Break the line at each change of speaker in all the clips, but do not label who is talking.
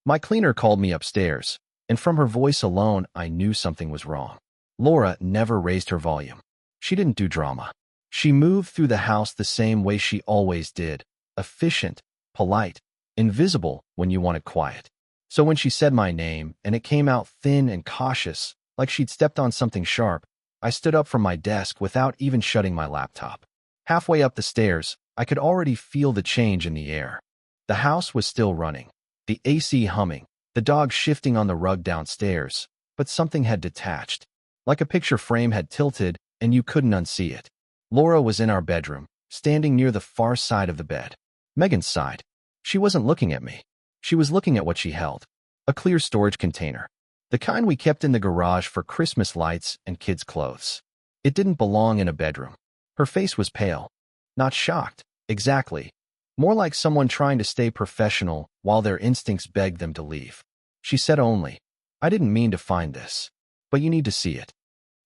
My cleaner called me upstairs, and from her voice alone, I knew something was wrong. Laura never raised her volume. She didn't do drama. She moved through the house the same way she always did, efficient, polite, invisible when you wanted quiet. So when she said my name, and it came out thin and cautious, like she'd stepped on something sharp, I stood up from my desk without even shutting my laptop. Halfway up the stairs, I could already feel the change in the air. The house was still running, the AC humming, the dog shifting on the rug downstairs, but something had detached. Like a picture frame had tilted, and you couldn't unsee it. Laura was in our bedroom, standing near the far side of the bed. Megan's side. She wasn't looking at me. She was looking at what she held. A clear storage container. The kind we kept in the garage for Christmas lights and kids' clothes. It didn't belong in a bedroom. Her face was pale. Not shocked, exactly. More like someone trying to stay professional while their instincts begged them to leave. She said only, "I didn't mean to find this, but you need to see it."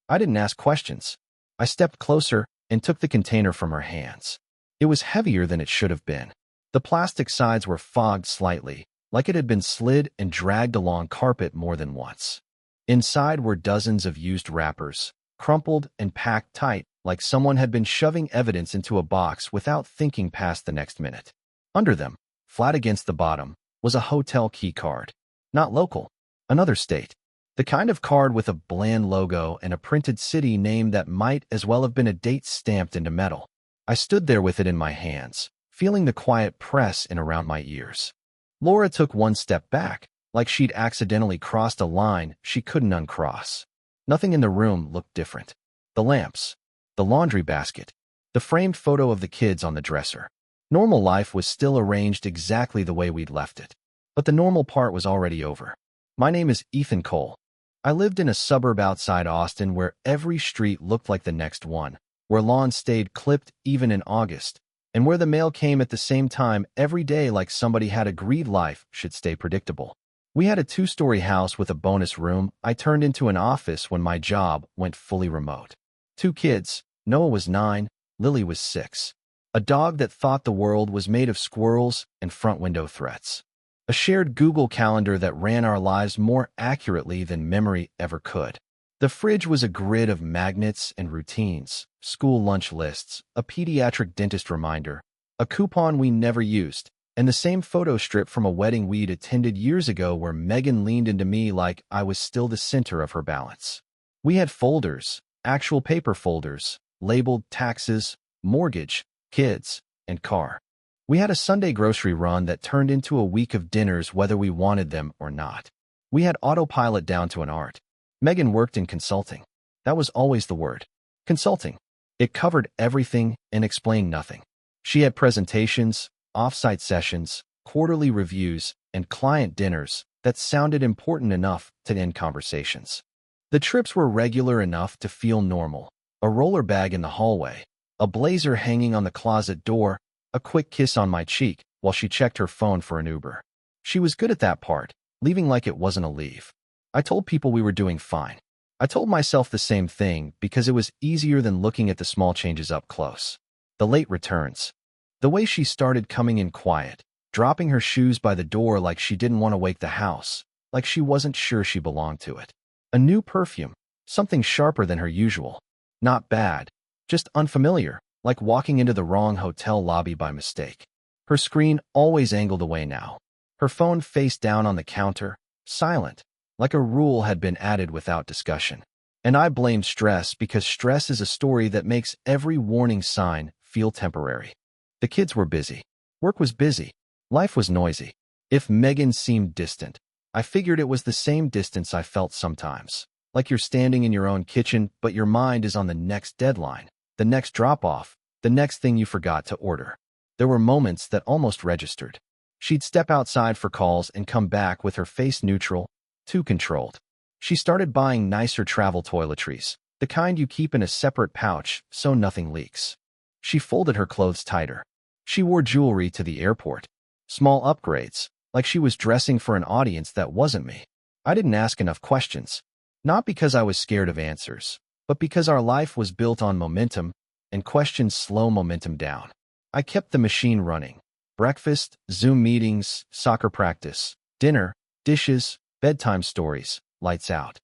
I didn't ask questions. I stepped closer and took the container from her hands. It was heavier than it should have been. The plastic sides were fogged slightly, like it had been slid and dragged along carpet more than once. Inside were dozens of used wrappers, crumpled and packed tight, like someone had been shoving evidence into a box without thinking past the next minute. Under them, flat against the bottom, was a hotel key card. Not local, another state. The kind of card with a bland logo and a printed city name that might as well have been a date stamped into metal. I stood there with it in my hands, feeling the quiet press in around my ears. Laura took one step back, like she'd accidentally crossed a line she couldn't uncross. Nothing in the room looked different. The lamps, the laundry basket, the framed photo of the kids on the dresser. Normal life was still arranged exactly the way we'd left it. But the normal part was already over. My name is Ethan Cole. I lived in a suburb outside Austin where every street looked like the next one, where lawns stayed clipped even in August, and where the mail came at the same time every day like somebody had agreed life should stay predictable. We had a 2-story house with a bonus room I turned into an office when my job went fully remote. 2 kids, Noah was 9, Lily was 6. A dog that thought the world was made of squirrels and front window threats. A shared Google Calendar that ran our lives more accurately than memory ever could. The fridge was a grid of magnets and routines, school lunch lists, a pediatric dentist reminder, a coupon we never used, and the same photo strip from a wedding we'd attended years ago where Megan leaned into me like I was still the center of her balance. We had folders, actual paper folders, labeled taxes, mortgage, kids, and car. We had a Sunday grocery run that turned into a week of dinners whether we wanted them or not. We had autopilot down to an art. Megan worked in consulting. That was always the word. Consulting. It covered everything and explained nothing. She had presentations, off-site sessions, quarterly reviews, and client dinners that sounded important enough to end conversations. The trips were regular enough to feel normal. A roller bag in the hallway, a blazer hanging on the closet door, a quick kiss on my cheek while she checked her phone for an Uber. She was good at that part, leaving like it wasn't a leave. I told people we were doing fine. I told myself the same thing because it was easier than looking at the small changes up close. The late returns. The way she started coming in quiet, dropping her shoes by the door like she didn't want to wake the house, like she wasn't sure she belonged to it. A new perfume, something sharper than her usual. Not bad, just unfamiliar, like walking into the wrong hotel lobby by mistake. Her screen always angled away now. Her phone face down on the counter, silent, like a rule had been added without discussion. And I blamed stress because stress is a story that makes every warning sign feel temporary. The kids were busy. Work was busy. Life was noisy. If Megan seemed distant, I figured it was the same distance I felt sometimes. Like you're standing in your own kitchen, but your mind is on the next deadline, the next drop-off, the next thing you forgot to order. There were moments that almost registered. She'd step outside for calls and come back with her face neutral, too controlled. She started buying nicer travel toiletries, the kind you keep in a separate pouch so nothing leaks. She folded her clothes tighter. She wore jewelry to the airport. Small upgrades, like she was dressing for an audience that wasn't me. I didn't ask enough questions. Not because I was scared of answers, but because our life was built on momentum, and questions slow momentum down. I kept the machine running. Breakfast, Zoom meetings, soccer practice, dinner, Dishes, bedtime stories, lights out.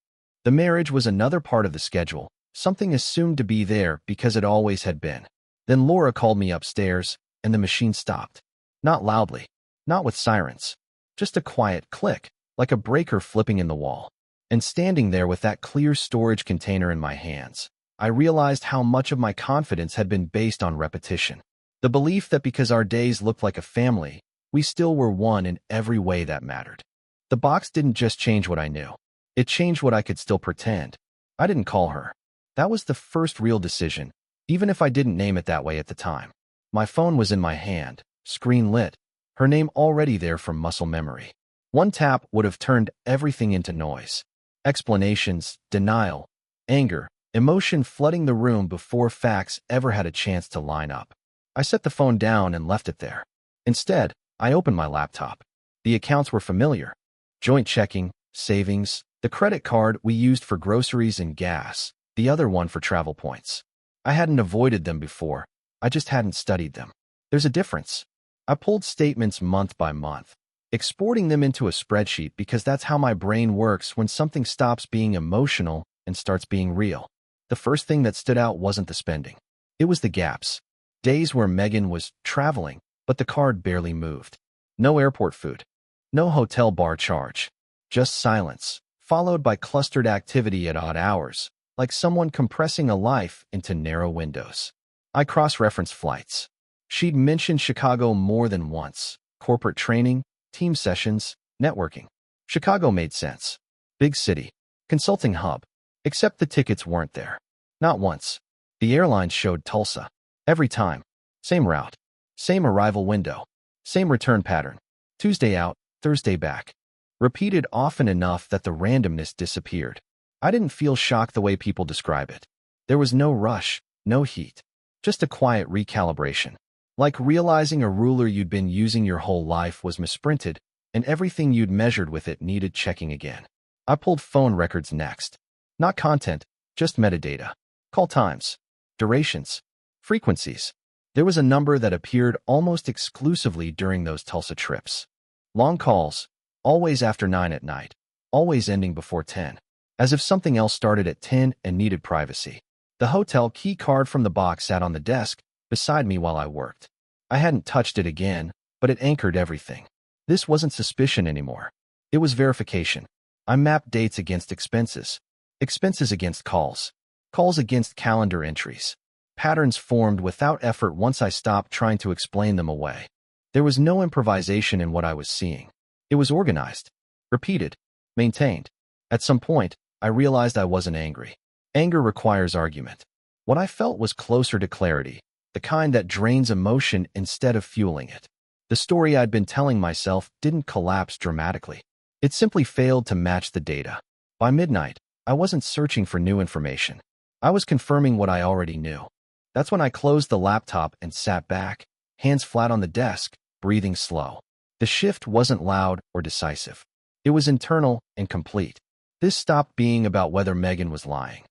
The marriage was another part of the schedule, something assumed to be there because it always had been. Then Laura called me upstairs, and the machine stopped. Not loudly, not with sirens, just a quiet click, like a breaker flipping in the wall. And standing there with that clear storage container in my hands, I realized how much of my confidence had been based on repetition. The belief that because our days looked like a family, we still were one in every way that mattered. The box didn't just change what I knew. It changed what I could still pretend. I didn't call her. That was the first real decision, even if I didn't name it that way at the time. My phone was in my hand, screen lit, her name already there from muscle memory. One tap would have turned everything into noise. Explanations, denial, anger, emotion flooding the room before facts ever had a chance to line up. I set the phone down and left it there. Instead, I opened my laptop. The accounts were familiar. Joint checking, savings, the credit card we used for groceries and gas, the other one for travel points. I hadn't avoided them before. I just hadn't studied them. There's a difference. I pulled statements month by month, exporting them into a spreadsheet because that's how my brain works when something stops being emotional and starts being real. The first thing that stood out wasn't the spending. It was the gaps. Days where Megan was traveling, but the card barely moved. No airport food. No hotel bar charge. Just silence, followed by clustered activity at odd hours, like someone compressing a life into narrow windows. I cross-referenced flights. She'd mentioned Chicago more than once. Corporate training, team sessions, networking. Chicago made sense. Big city. Consulting hub. Except the tickets weren't there. Not once. The airline showed Tulsa. Every time. Same route. Same arrival window. Same return pattern. Tuesday out, Thursday back. Repeated often enough that the randomness disappeared. I didn't feel shocked the way people describe it. There was no rush, no heat. Just a quiet recalibration. Like realizing a ruler you'd been using your whole life was misprinted, and everything you'd measured with it needed checking again. I pulled phone records next. Not content, just metadata. Call times. Durations. Frequencies. There was a number that appeared almost exclusively during those Tulsa trips. Long calls, always after 9 at night, always ending before 10, as if something else started at 10 and needed privacy. The hotel key card from the box sat on the desk beside me while I worked. I hadn't touched it again, but it anchored everything. This wasn't suspicion anymore. It was verification. I mapped dates against expenses, expenses against calls, calls against calendar entries. Patterns formed without effort once I stopped trying to explain them away. There was no improvisation in what I was seeing. It was organized, repeated, maintained. At some point, I realized I wasn't angry. Anger requires argument. What I felt was closer to clarity, the kind that drains emotion instead of fueling it. The story I'd been telling myself didn't collapse dramatically. It simply failed to match the data. By midnight, I wasn't searching for new information. I was confirming what I already knew. That's when I closed the laptop and sat back, hands flat on the desk, breathing slow. The shift wasn't loud or decisive. It was internal and complete. This stopped being about whether Megan was lying.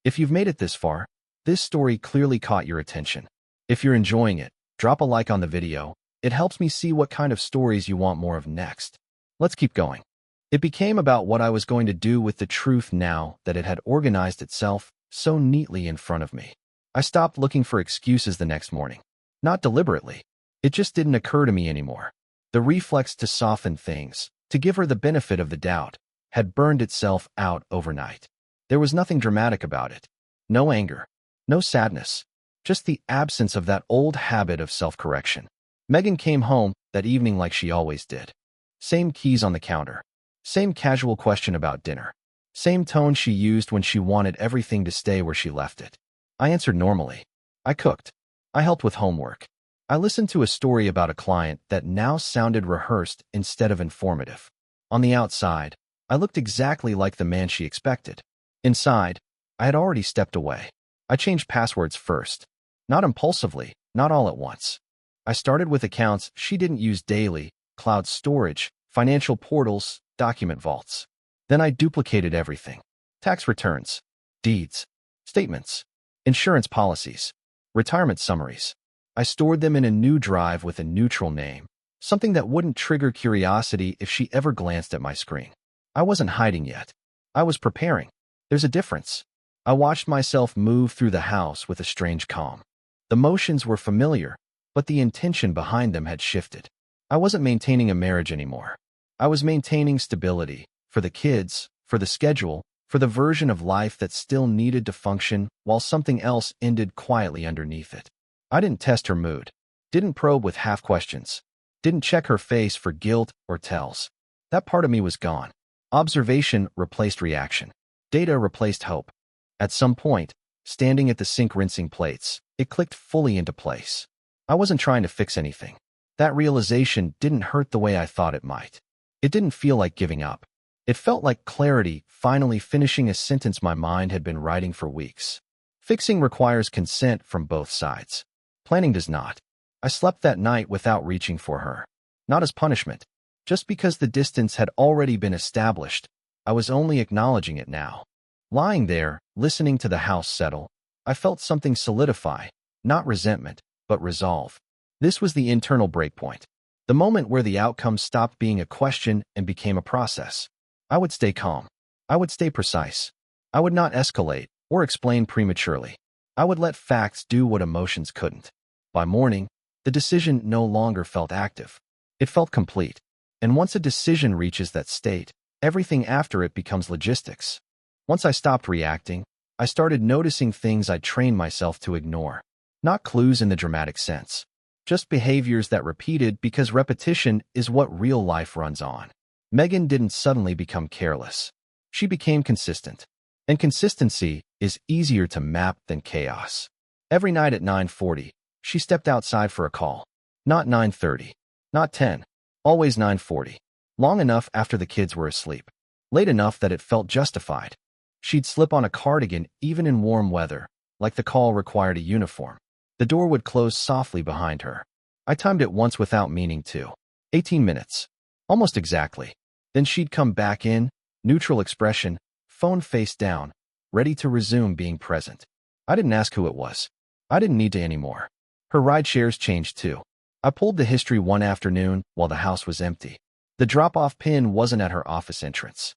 If you've made it this far, this story clearly caught your attention. If you're enjoying it, drop a like on the video. It helps me see what kind of stories you want more of next. Let's keep going. It became about what I was going to do with the truth now that it had organized itself so neatly in front of me. I stopped looking for excuses the next morning. Not deliberately. It just didn't occur to me anymore. The reflex to soften things, to give her the benefit of the doubt, had burned itself out overnight. There was nothing dramatic about it. No anger. No sadness. Just the absence of that old habit of self-correction. Megan came home that evening like she always did. Same keys on the counter. Same casual question about dinner. Same tone she used when she wanted everything to stay where she left it. I answered normally. I cooked. I helped with homework. I listened to a story about a client that now sounded rehearsed instead of informative. On the outside, I looked exactly like the man she expected. Inside, I had already stepped away. I changed passwords first. Not impulsively, not all at once. I started with accounts she didn't use daily, cloud storage, financial portals, document vaults. Then I duplicated everything. Tax returns, deeds, statements, insurance policies, retirement summaries. I stored them in a new drive with a neutral name, Something that wouldn't trigger curiosity if she ever glanced at my screen. I wasn't hiding yet. I was preparing. There's a difference. I watched myself move through the house with a strange calm. The motions were familiar, but the intention behind them had shifted. I wasn't maintaining a marriage anymore. I was maintaining stability for the kids, for the schedule, for the version of life that still needed to function while something else ended quietly underneath it. I didn't test her mood, didn't probe with half questions, didn't check her face for guilt or tells. That part of me was gone. Observation replaced reaction. Data replaced hope. At some point, standing at the sink rinsing plates, it clicked fully into place. I wasn't trying to fix anything. That realization didn't hurt the way I thought it might. It didn't feel like giving up. It felt like clarity, finally finishing a sentence my mind had been writing for weeks. Fixing requires consent from both sides. Planning does not. I slept that night without reaching for her. Not as punishment. Just because the distance had already been established, I was only acknowledging it now. Lying there, listening to the house settle, I felt something solidify, not resentment, but resolve. This was the internal breakpoint. The moment where the outcome stopped being a question and became a process. I would stay calm. I would stay precise. I would not escalate or explain prematurely. I would let facts do what emotions couldn't. By morning, the decision no longer felt active. It felt complete. And once a decision reaches that state, everything after it becomes logistics. Once I stopped reacting, I started noticing things I'd trained myself to ignore. Not clues in the dramatic sense. Just behaviors that repeated because repetition is what real life runs on. Megan didn't suddenly become careless. She became consistent. And consistency is easier to map than chaos. Every night at 9:40, she stepped outside for a call. Not 9:30. Not 10. Always 9:40. Long enough after the kids were asleep. Late enough that it felt justified. She'd slip on a cardigan even in warm weather, like the call required a uniform. The door would close softly behind her. I timed it once without meaning to. 18 minutes. Almost exactly. Then she'd come back in, neutral expression, phone face down, ready to resume being present. I didn't ask who it was. I didn't need to anymore. Her ride shares changed too. I pulled the history one afternoon while the house was empty. The drop-off pin wasn't at her office entrance.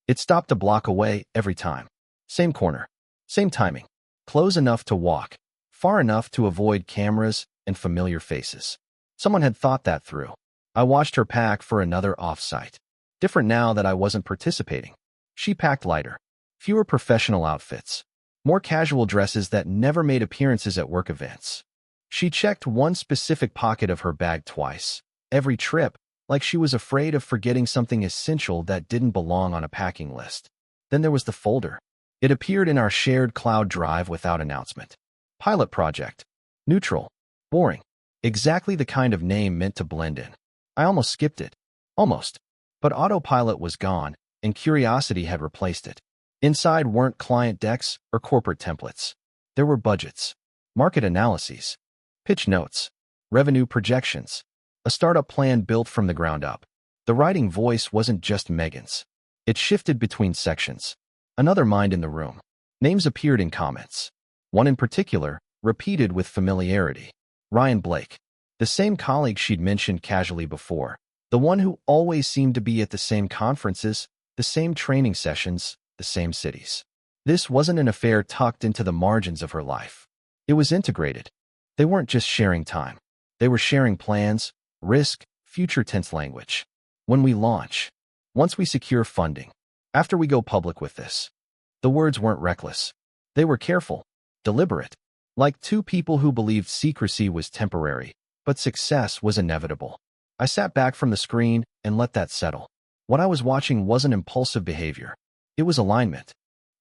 It stopped a block away every time. Same corner. Same timing. Close enough to walk. Far enough to avoid cameras and familiar faces. Someone had thought that through. I watched her pack for another off-site. Different now that I wasn't participating. She packed lighter. Fewer professional outfits. More casual dresses that never made appearances at work events. She checked one specific pocket of her bag twice. Every trip, like she was afraid of forgetting something essential that didn't belong on a packing list. Then there was the folder. It appeared in our shared cloud drive without announcement. Pilot project. Neutral. Boring. Exactly the kind of name meant to blend in. I almost skipped it. Almost. But autopilot was gone, and curiosity had replaced it. Inside weren't client decks or corporate templates. There were budgets, market analyses, pitch notes, revenue projections, a startup plan built from the ground up. The writing voice wasn't just Megan's. It shifted between sections. Another mind in the room. Names appeared in comments. One in particular, repeated with familiarity. Ryan Blake. The same colleague she'd mentioned casually before. The one who always seemed to be at the same conferences, the same training sessions, the same cities. This wasn't an affair tucked into the margins of her life. It was integrated. They weren't just sharing time. They were sharing plans, risk, future tense language. When we launch. Once we secure funding. After we go public with this. The words weren't reckless. They were careful, deliberate. Like two people who believed secrecy was temporary, but success was inevitable. I sat back from the screen and let that settle. What I was watching wasn't impulsive behavior. It was alignment.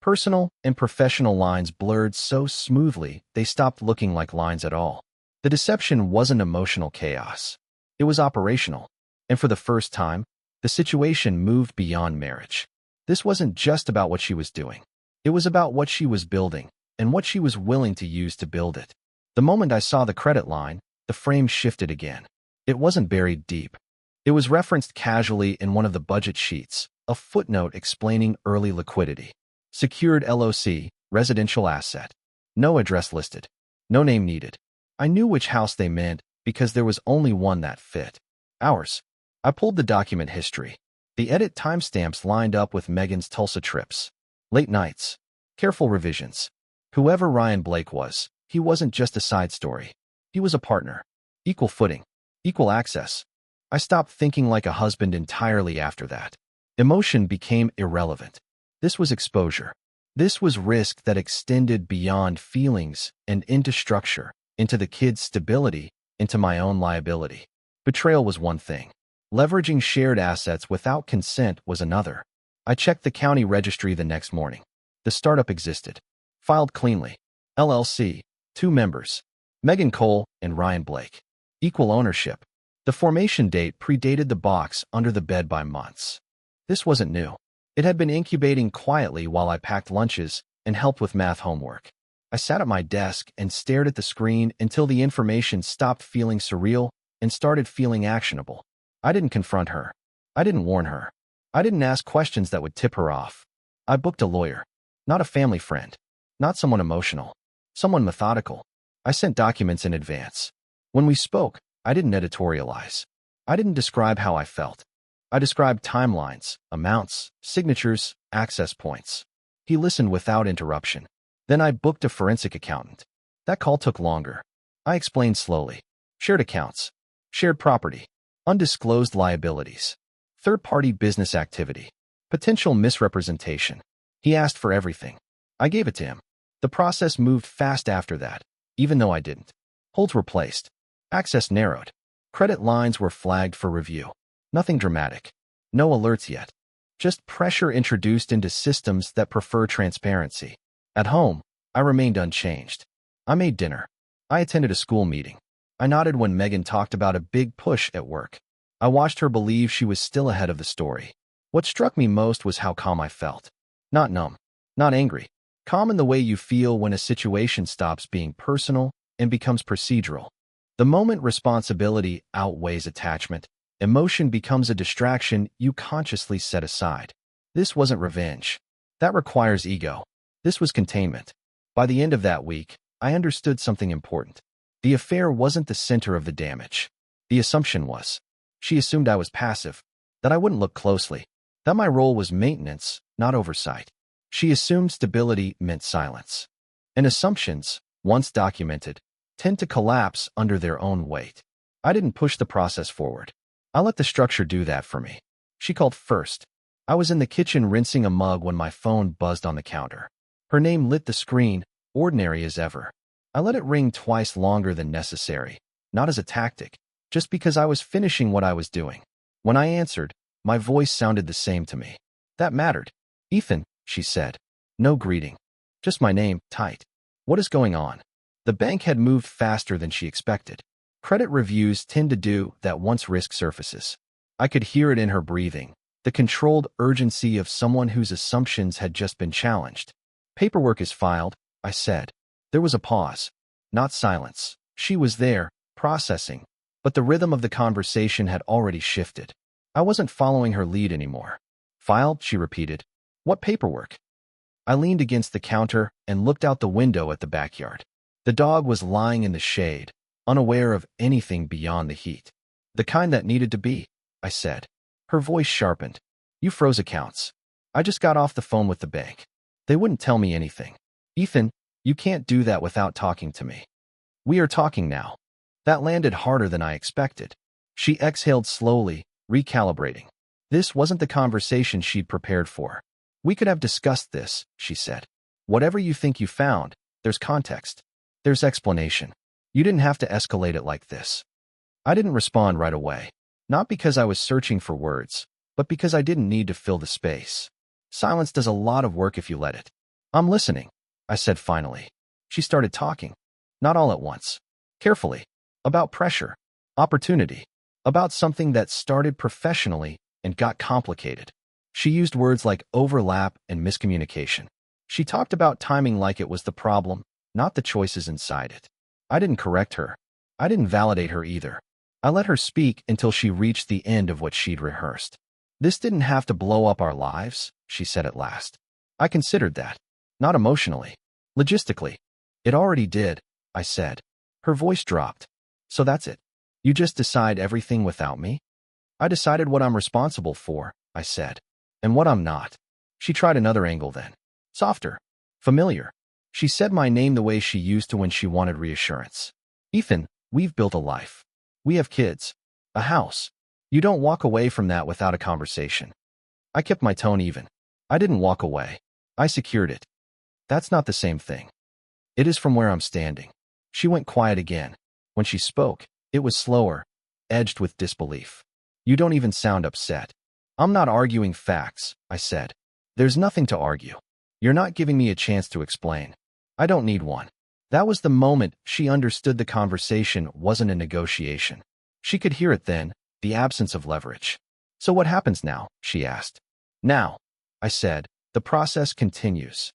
Personal and professional lines blurred so smoothly they stopped looking like lines at all. The deception wasn't emotional chaos. It was operational. And for the first time, the situation moved beyond marriage. This wasn't just about what she was doing. It was about what she was building and what she was willing to use to build it. The moment I saw the credit line, the frame shifted again. It wasn't buried deep. It was referenced casually in one of the budget sheets, a footnote explaining early liquidity. Secured LOC, residential asset. No address listed. No name needed. I knew which house they meant because there was only one that fit. Hours. I pulled the document history. The edit timestamps lined up with Megan's Tulsa trips. Late nights. Careful revisions. Whoever Ryan Blake was, he wasn't just a side story. He was a partner. Equal footing. Equal access. I stopped thinking like a husband entirely after that. Emotion became irrelevant. This was exposure. This was risk that extended beyond feelings and into structure, into the kid's stability, into my own liability. Betrayal was one thing. Leveraging shared assets without consent was another. I checked the county registry the next morning. The startup existed. Filed cleanly. LLC. 2 members. Megan Cole and Ryan Blake. Equal ownership. The formation date predated the box under the bed by months. This wasn't new. It had been incubating quietly while I packed lunches and helped with math homework. I sat at my desk and stared at the screen until the information stopped feeling surreal and started feeling actionable. I didn't confront her. I didn't warn her. I didn't ask questions that would tip her off. I booked a lawyer. Not a family friend. Not someone emotional. Someone methodical. I sent documents in advance. When we spoke, I didn't editorialize. I didn't describe how I felt. I described timelines, amounts, signatures, access points. He listened without interruption. Then I booked a forensic accountant. That call took longer. I explained slowly. Shared accounts. Shared property. Undisclosed liabilities. Third-party business activity. Potential misrepresentation. He asked for everything. I gave it to him. The process moved fast after that, even though I didn't. Holds were placed. Access narrowed. Credit lines were flagged for review. Nothing dramatic. No alerts yet. Just pressure introduced into systems that prefer transparency. At home, I remained unchanged. I made dinner. I attended a school meeting. I nodded when Megan talked about a big push at work. I watched her believe she was still ahead of the story. What struck me most was how calm I felt. Not numb. Not angry. Calm in the way you feel when a situation stops being personal and becomes procedural. The moment responsibility outweighs attachment, emotion becomes a distraction you consciously set aside. This wasn't revenge. That requires ego. This was containment. By the end of that week, I understood something important. The affair wasn't the center of the damage. The assumption was. She assumed I was passive, that I wouldn't look closely, that my role was maintenance, not oversight. She assumed stability meant silence. And assumptions, once documented, tend to collapse under their own weight. I didn't push the process forward. I let the structure do that for me. She called first. I was in the kitchen rinsing a mug when my phone buzzed on the counter. Her name lit the screen, ordinary as ever. I let it ring twice longer than necessary, not as a tactic, just because I was finishing what I was doing. When I answered, my voice sounded the same to me. That mattered. Ethan, she said. No greeting. Just my name, tight. What is going on? The bank had moved faster than she expected. Credit reviews tend to do that once risk surfaces. I could hear it in her breathing, the controlled urgency of someone whose assumptions had just been challenged. Paperwork is filed, I said. There was a pause. Not silence. She was there, processing, but the rhythm of the conversation had already shifted. I wasn't following her lead anymore. Filed, she repeated. What paperwork? I leaned against the counter and looked out the window at the backyard. The dog was lying in the shade, unaware of anything beyond the heat. The kind that needed to be, I said. Her voice sharpened. You froze accounts. I just got off the phone with the bank. They wouldn't tell me anything. Ethan, you can't do that without talking to me. We are talking now. That landed harder than I expected. She exhaled slowly, recalibrating. This wasn't the conversation she'd prepared for. We could have discussed this, she said. Whatever you think you found, there's context. There's explanation. You didn't have to escalate it like this. I didn't respond right away. Not because I was searching for words, but because I didn't need to fill the space. Silence does a lot of work if you let it. I'm listening, I said finally. She started talking. Not all at once. Carefully. About pressure. Opportunity. About something that started professionally and got complicated. She used words like overlap and miscommunication. She talked about timing like it was the problem, not the choices inside it. I didn't correct her. I didn't validate her either. I let her speak until she reached the end of what she'd rehearsed. This didn't have to blow up our lives, she said at last. I considered that. Not emotionally. Logistically. It already did, I said. Her voice dropped. So that's it. You just decide everything without me? I decided what I'm responsible for, I said, and what I'm not. She tried another angle then. Softer. Familiar. She said my name the way she used to when she wanted reassurance. Ethan, we've built a life. We have kids. A house. You don't walk away from that without a conversation. I kept my tone even. I didn't walk away. I secured it. That's not the same thing. It is from where I'm standing. She went quiet again. When she spoke, it was slower, edged with disbelief. You don't even sound upset. I'm not arguing facts, I said. There's nothing to argue. You're not giving me a chance to explain. I don't need one. That was the moment she understood the conversation wasn't a negotiation. She could hear it then, the absence of leverage. So what happens now? She asked. Now, I said, the process continues.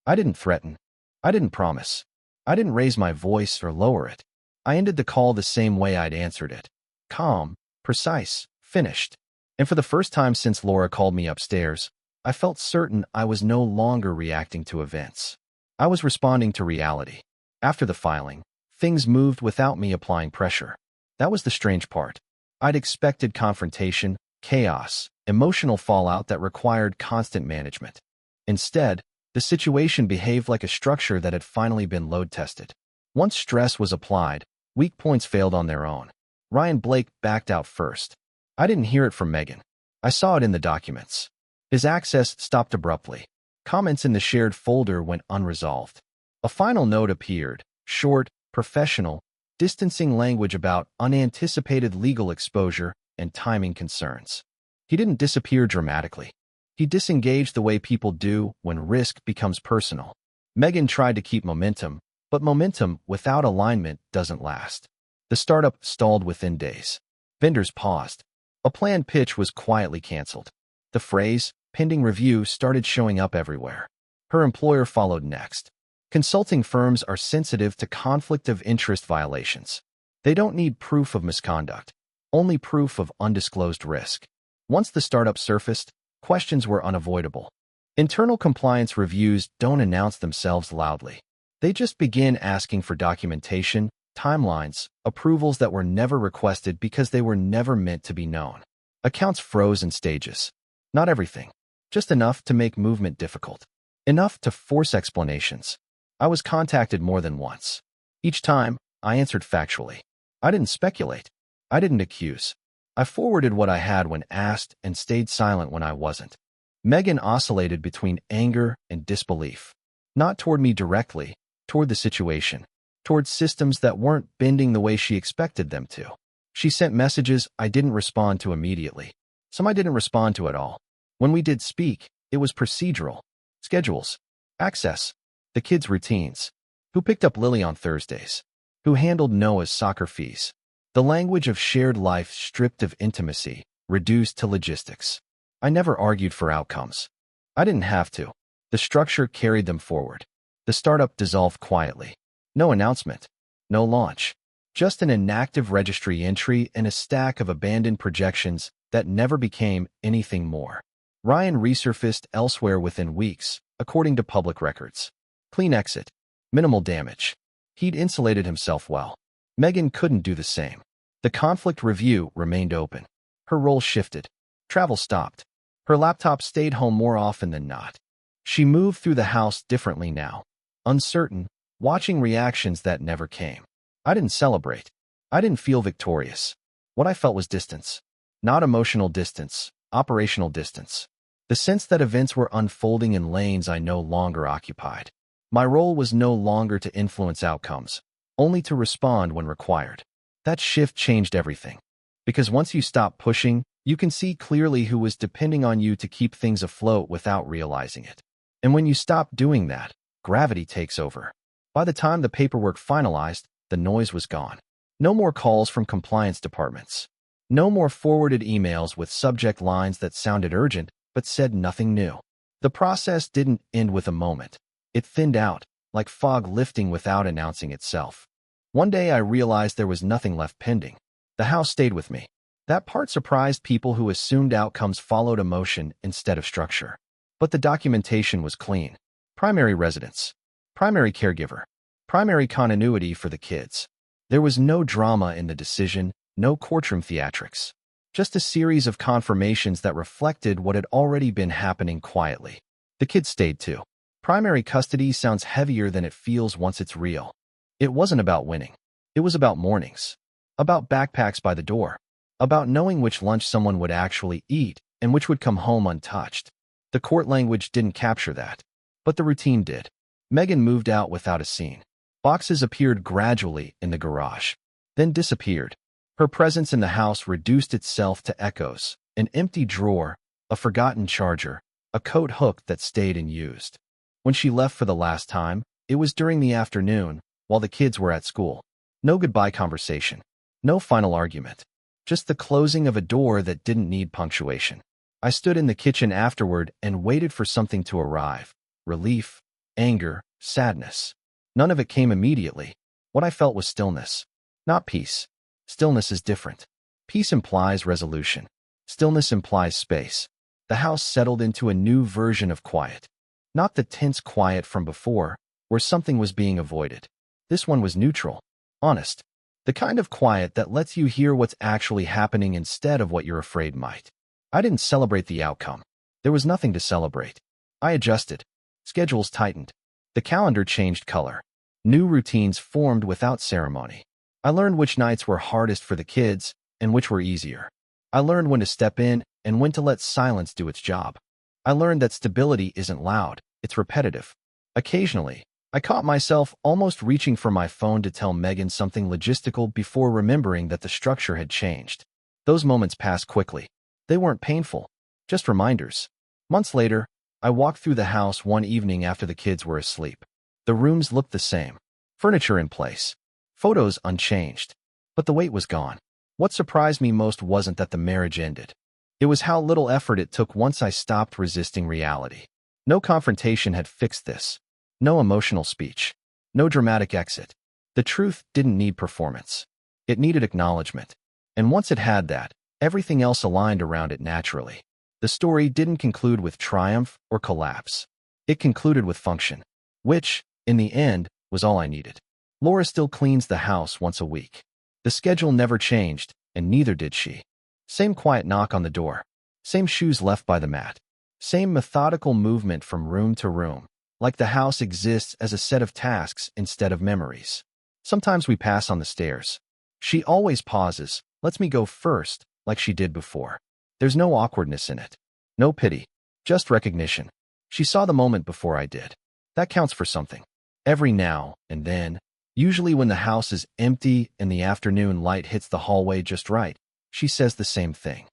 I didn't threaten. I didn't promise. I didn't raise my voice or lower it. I ended the call the same way I'd answered it. Calm, precise, finished. And for the first time since Laura called me upstairs, I felt certain I was no longer reacting to events. I was responding to reality. After the filing, things moved without me applying pressure. That was the strange part. I'd expected confrontation, chaos, emotional fallout that required constant management. Instead, the situation behaved like a structure that had finally been load-tested. Once stress was applied, weak points failed on their own. Ryan Blake backed out first. I didn't hear it from Megan. I saw it in the documents. His access stopped abruptly. Comments in the shared folder went unresolved. A final note appeared, short, professional, distancing language about unanticipated legal exposure and timing concerns. He didn't disappear dramatically. He disengaged the way people do when risk becomes personal. Megan tried to keep momentum, but momentum without alignment doesn't last. The startup stalled within days. Vendors paused. A planned pitch was quietly canceled. The phrase, pending review, started showing up everywhere. Her employer followed next. Consulting firms are sensitive to conflict of interest violations. They don't need proof of misconduct, only proof of undisclosed risk. Once the startup surfaced, questions were unavoidable. Internal compliance reviews don't announce themselves loudly. They just begin asking for documentation, timelines, approvals that were never requested because they were never meant to be known. Accounts froze in stages. Not everything, just enough to make movement difficult. Enough to force explanations. I was contacted more than once. Each time, I answered factually. I didn't speculate. I didn't accuse. I forwarded what I had when asked and stayed silent when I wasn't. Megan oscillated between anger and disbelief. Not toward me directly, toward the situation, toward systems that weren't bending the way she expected them to. She sent messages I didn't respond to immediately. Some I didn't respond to at all. When we did speak, it was procedural. Schedules. Access. The kids' routines. Who picked up Lily on Thursdays? Who handled Noah's soccer fees? The language of shared life stripped of intimacy, reduced to logistics. I never argued for outcomes. I didn't have to. The structure carried them forward. The startup dissolved quietly. No announcement. No launch. Just an inactive registry entry and a stack of abandoned projections that never became anything more. Ryan resurfaced elsewhere within weeks, according to public records. Clean exit. Minimal damage. He'd insulated himself well. Megan couldn't do the same. The conflict review remained open. Her role shifted. Travel stopped. Her laptop stayed home more often than not. She moved through the house differently now. Uncertain, watching reactions that never came. I didn't celebrate. I didn't feel victorious. What I felt was distance. Not emotional distance, operational distance. The sense that events were unfolding in lanes I no longer occupied. My role was no longer to influence outcomes, only to respond when required. That shift changed everything. Because once you stop pushing, you can see clearly who was depending on you to keep things afloat without realizing it. And when you stop doing that, gravity takes over. By the time the paperwork finalized, the noise was gone. No more calls from compliance departments. No more forwarded emails with subject lines that sounded urgent but said nothing new. The process didn't end with a moment. It thinned out, like fog lifting without announcing itself. One day I realized there was nothing left pending. The house stayed with me. That part surprised people who assumed outcomes followed emotion instead of structure. But the documentation was clean. Primary residence. Primary caregiver. Primary continuity for the kids. There was no drama in the decision, no courtroom theatrics. Just a series of confirmations that reflected what had already been happening quietly. The kids stayed too. Primary custody sounds heavier than it feels once it's real. It wasn't about winning. It was about mornings. About backpacks by the door. About knowing which lunch someone would actually eat and which would come home untouched. The court language didn't capture that, but the routine did. Megan moved out without a scene. Boxes appeared gradually in the garage, then disappeared. Her presence in the house reduced itself to echoes, an empty drawer, a forgotten charger, a coat hook that stayed unused. When she left for the last time, it was during the afternoon, while the kids were at school. No goodbye conversation. No final argument. Just the closing of a door that didn't need punctuation. I stood in the kitchen afterward and waited for something to arrive. Relief, anger, sadness. None of it came immediately. What I felt was stillness, not peace. Stillness is different. Peace implies resolution. Stillness implies space. The house settled into a new version of quiet. Not the tense quiet from before, where something was being avoided. This one was neutral, honest. The kind of quiet that lets you hear what's actually happening instead of what you're afraid might. I didn't celebrate the outcome. There was nothing to celebrate. I adjusted. Schedules tightened. The calendar changed color. New routines formed without ceremony. I learned which nights were hardest for the kids and which were easier. I learned when to step in and when to let silence do its job. I learned that stability isn't loud, it's repetitive. Occasionally, I caught myself almost reaching for my phone to tell Megan something logistical before remembering that the structure had changed. Those moments passed quickly. They weren't painful, just reminders. Months later, I walked through the house one evening after the kids were asleep. The rooms looked the same. Furniture in place. Photos unchanged. But the weight was gone. What surprised me most wasn't that the marriage ended. It was how little effort it took once I stopped resisting reality. No confrontation had fixed this. No emotional speech. No dramatic exit. The truth didn't need performance. It needed acknowledgement. And once it had that, everything else aligned around it naturally. The story didn't conclude with triumph or collapse. It concluded with function, which, in the end, was all I needed. Laura still cleans the house once a week. The schedule never changed, and neither did she. Same quiet knock on the door. Same shoes left by the mat. Same methodical movement from room to room, like the house exists as a set of tasks instead of memories. Sometimes we pass on the stairs. She always pauses, lets me go first, like she did before. There's no awkwardness in it. No pity. Just recognition. She saw the moment before I did. That counts for something. Every now and then, usually when the house is empty and the afternoon light hits the hallway just right, she says the same thing.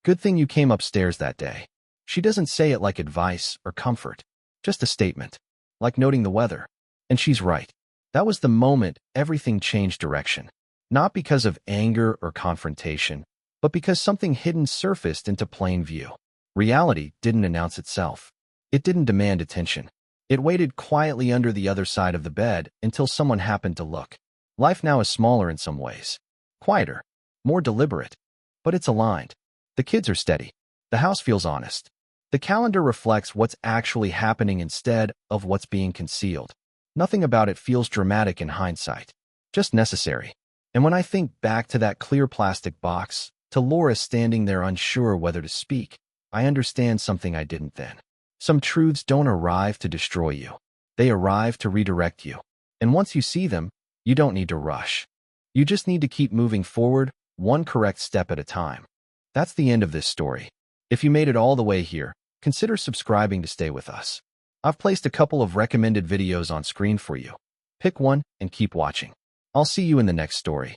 Good thing you came upstairs that day. She doesn't say it like advice or comfort. Just a statement. Like noting the weather. And she's right. That was the moment everything changed direction. Not because of anger or confrontation, but because something hidden surfaced into plain view. Reality didn't announce itself. It didn't demand attention. It waited quietly under the other side of the bed until someone happened to look. Life now is smaller in some ways. Quieter. More deliberate. But it's aligned. The kids are steady. The house feels honest. The calendar reflects what's actually happening instead of what's being concealed. Nothing about it feels dramatic in hindsight. Just necessary. And when I think back to that clear plastic box, to Laura standing there unsure whether to speak, I understand something I didn't then. Some truths don't arrive to destroy you. They arrive to redirect you. And once you see them, you don't need to rush. You just need to keep moving forward, one correct step at a time. That's the end of this story. If you made it all the way here, consider subscribing to stay with us. I've placed a couple of recommended videos on screen for you. Pick one and keep watching. I'll see you in the next story.